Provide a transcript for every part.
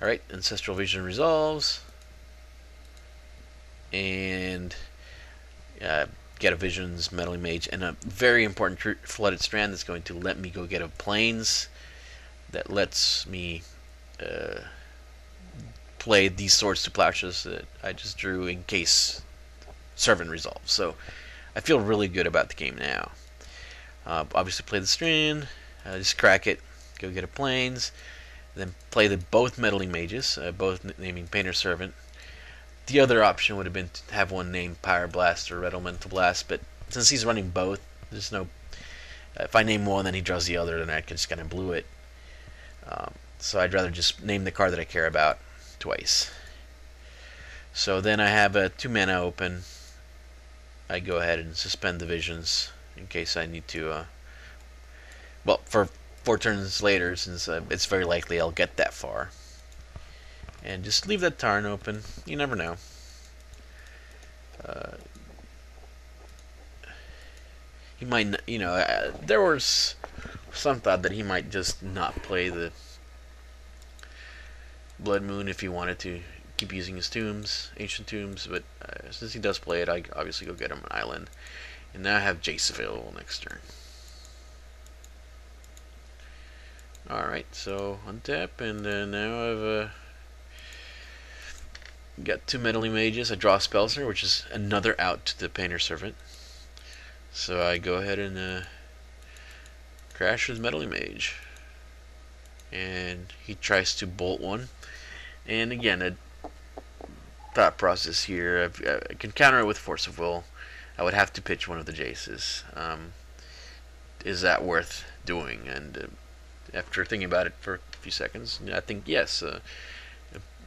Alright, Ancestral Vision resolves, and get a Visions, Meddling Mage, and a very important Flooded Strand that's going to let me go get a Plains that lets me play these Swords to Plowshares that I just drew in case Servant resolves. So I feel really good about the game now. Obviously play the Strand, just crack it, go get a Plains, then play the both Meddling Mages, both naming Painter Servant. The other option would have been to have one named Pyre Blast or Red Elemental Blast, but since he's running both, there's no. If I name one, then he draws the other, then I can just kind of blew it. So I'd rather just name the card that I care about twice. So then I have a 2 mana open. I go ahead and suspend the Visions in case I need to. Well, for 4 turns later, since it's very likely I'll get that far. And just leave that Tarn open. You never know. He might, there was some thought that he might just not play the Blood Moon if he wanted to keep using his tombs, ancient tombs. But since he does play it, I obviously go get him an island. And now I have Jace available next turn. Alright, so untap, and now I've got 2 Meddling Mages. I draw a Spellslinger, which is another out to the Painter Servant. So I go ahead and crash with Meddling Mage. And he tries to bolt one. And again, a thought process here. I can counter it with Force of Will. I would have to pitch one of the Jaces. Is that worth doing? And after thinking about it for a few seconds, I think yes.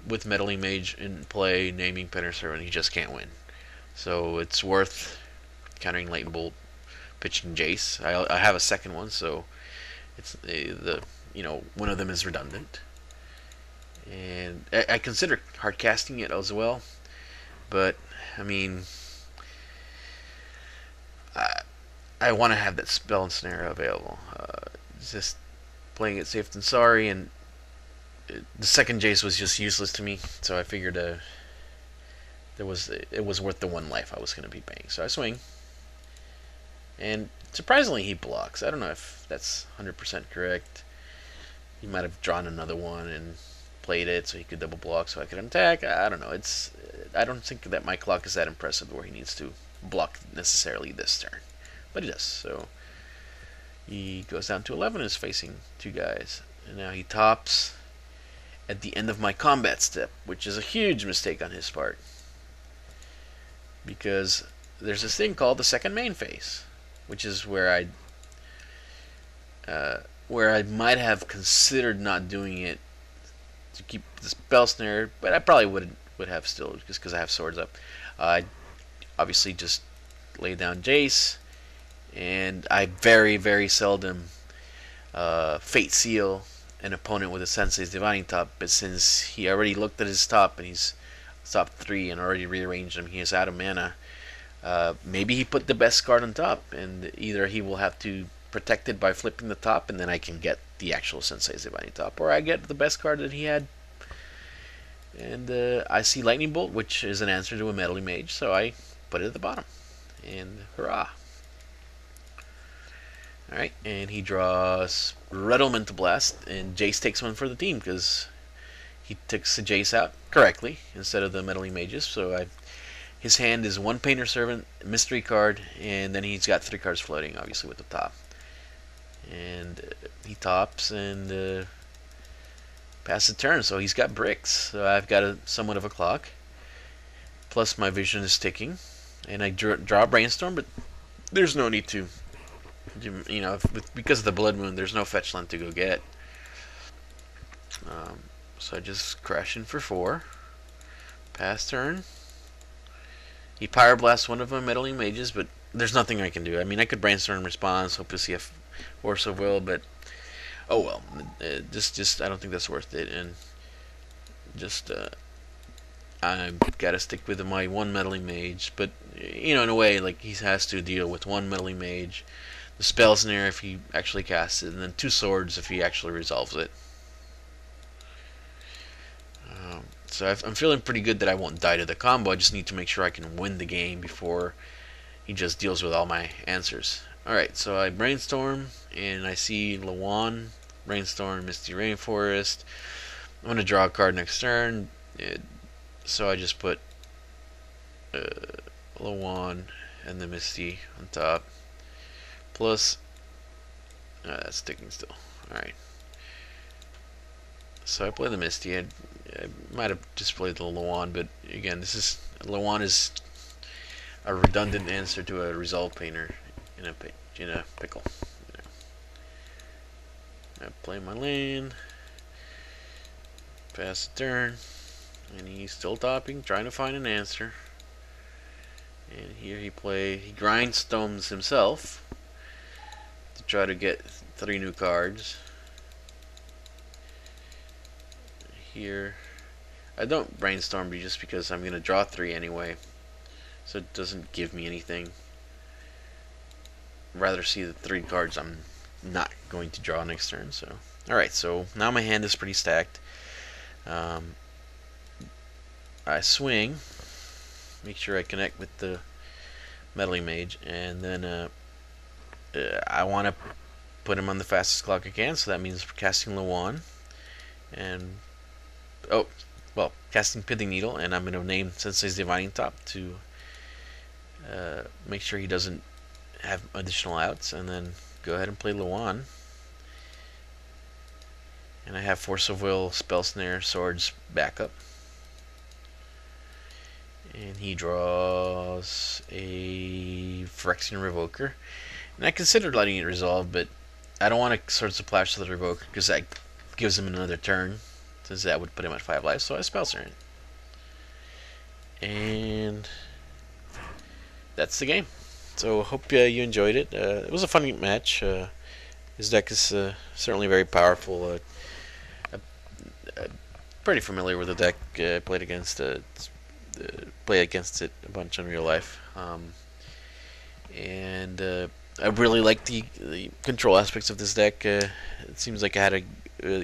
With Meddling Mage in play, naming Painter Servant, he just can't win. So it's worth countering Lightning Bolt, pitching Jace. I have a second one, so it's one of them is redundant. And I consider hard casting it as well, but I mean, I want to have that spell and snare available. Just playing it safe than sorry, and the second Jace was just useless to me, so I figured it was worth the 1 life I was going to be paying. So I swing, and surprisingly he blocks. I don't know if that's 100% correct. He might have drawn another one and played it so he could double block so I could attack. I don't know. I don't think that my clock is that impressive where he needs to block necessarily this turn, but he does. So he goes down to 11 and is facing 2 guys, and now he tops at the end of my combat step, which is a huge mistake on his part, because there's this thing called the second main phase, which is where I might have considered not doing it to keep the spell snare, but I probably would have still, just because I have swords up. I obviously just lay down Jace, and I very, very seldom Fate Seal an opponent with a Sensei's Divining Top, but since he already looked at his top and he's top 3 and already rearranged him, he is out of mana. Maybe he put the best card on top, and either he will have to protect it by flipping the top, and then I can get the actual Sensei's Divining Top, or I get the best card that he had. And I see Lightning Bolt, which is an answer to a Meddling Mage, so I put it at the bottom. And hurrah! Alright, and he draws Red Elemental Blast, and Jace takes one for the team because he takes the Jace out correctly instead of the Meddling Mages. So his hand is 1 Painter Servant, Mystery card, and then he's got 3 cards floating, obviously, with the top. And he tops and passes the turn, so he's got bricks. So I've got somewhat of a clock. Plus my vision is ticking, and I draw a Brainstorm, but there's no need to. Because of the Blood Moon, there's no fetch land to go get. So I just crash in for 4. Pass turn. He Pyre Blasts one of my Meddling Mages, but there's nothing I can do. I mean, I could Brainstorm response, hope to see a Force of Will, but oh well. Just I don't think that's worth it, and just I've got to stick with my 1 Meddling Mage. But in a way, like, he has to deal with 1 Meddling Mage, the spell's in there if he actually casts it, and then 2 swords if he actually resolves it. So I'm feeling pretty good that I won't die to the combo. I just need to make sure I can win the game before he just deals with all my answers. Alright, so I brainstorm, and I see Lawan, brainstorm, Misty Rainforest. I'm going to draw a card next turn, so I just put Lawan and the Misty on top. Plus, that's sticking still. Alright. So I play the Misty. I might have just played the Lawan, but again, Lawan is a redundant answer to a resolve painter in a pickle. I play my land, pass the turn, and he's still topping, trying to find an answer. And here he grindstones himself to try to get 3 new cards. Here, I don't brainstorm just because I'm going to draw 3 anyway, so it doesn't give me anything. I'd rather see the 3 cards I'm not going to draw next turn. So, alright, so now my hand is pretty stacked. I swing, make sure I connect with the Meddling Mage, and then I want to put him on the fastest clock I can, so that means casting Lawan, and casting Pithing Needle, and I'm going to name Sensei's Divining Top to make sure he doesn't have additional outs, and then go ahead and play Lawan. And I have Force of Will, Spell Snare, Swords backup. And he draws a Phyrexian Revoker. And I considered letting it resolve, but I don't want to Swords of Splash to the Revoker because that gives him another turn, since that would put him at 5 life, so I Spell Snare it. And that's the game. So hope you enjoyed it. It was a fun match. His deck is certainly very powerful. Pretty familiar with the deck. Played against it a bunch in real life. And I really like the control aspects of this deck. It seems like I had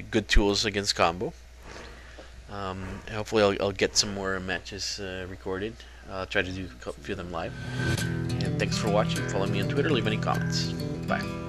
good tools against combo. Hopefully I'll get some more matches recorded. I'll try to do a few of them live. And thanks for watching. Follow me on Twitter. Leave any comments. Bye.